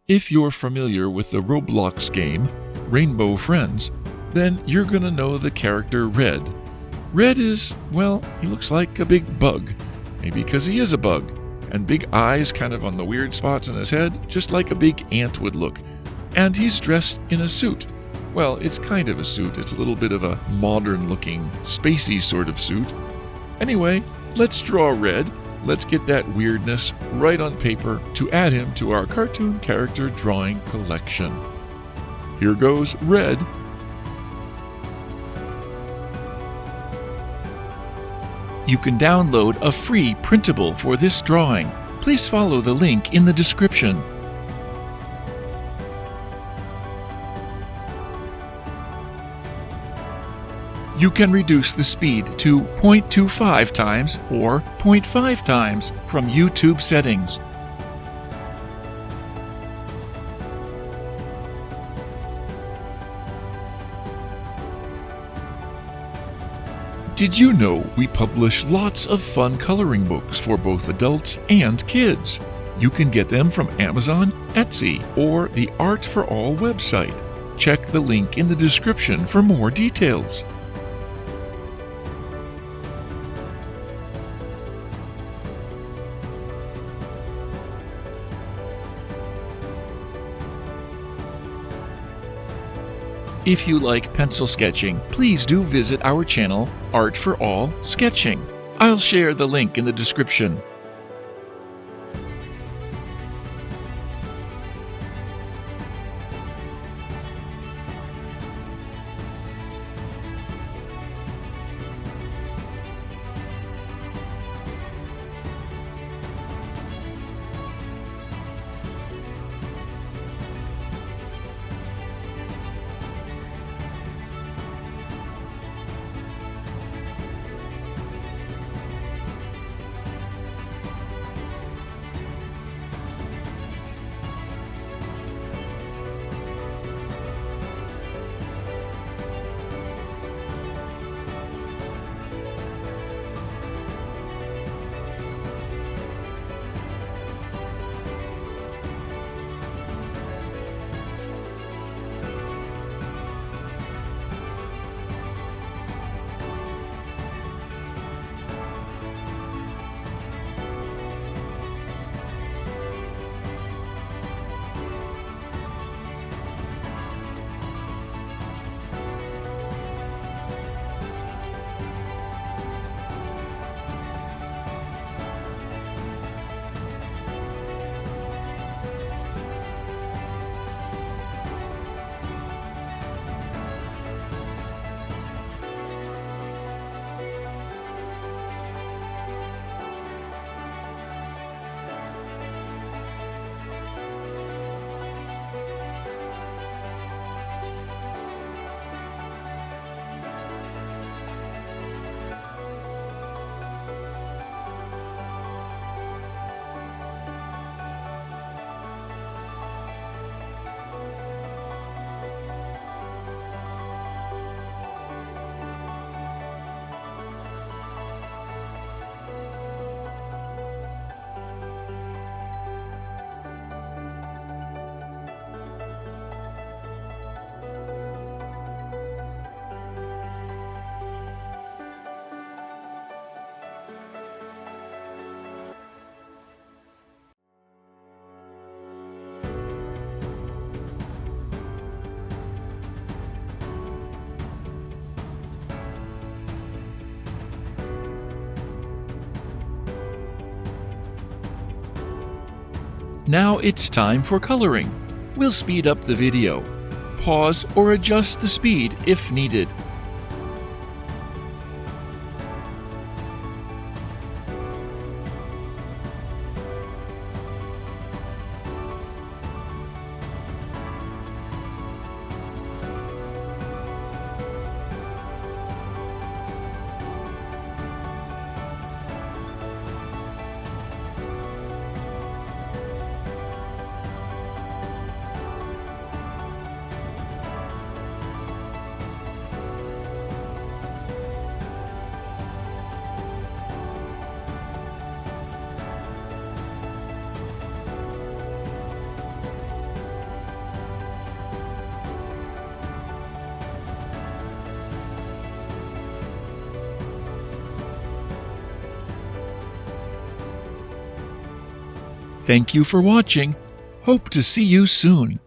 If you're familiar with the Roblox game, Rainbow Friends, then you're gonna know the character Red. Red is, well, he looks like a big bug. Maybe because he is a bug. And big eyes kind of on the weird spots in his head, just like a big ant would look. And he's dressed in a suit. Well, it's kind of a suit. It's a little bit of a modern-looking, spacey sort of suit. Anyway, let's draw Red. Let's get that weirdness right on paper to add him to our cartoon character drawing collection. Here goes Red. You can download a free printable for this drawing. Please follow the link in the description. You can reduce the speed to 0.25 times or 0.5 times from YouTube settings. Did you know we publish lots of fun coloring books for both adults and kids? You can get them from Amazon, Etsy, or the Art for All website. Check the link in the description for more details. If you like pencil sketching, please do visit our channel, Art for All Sketching. I'll share the link in the description. Now it's time for coloring. We'll speed up the video. Pause or adjust the speed if needed. Thank you for watching. Hope to see you soon.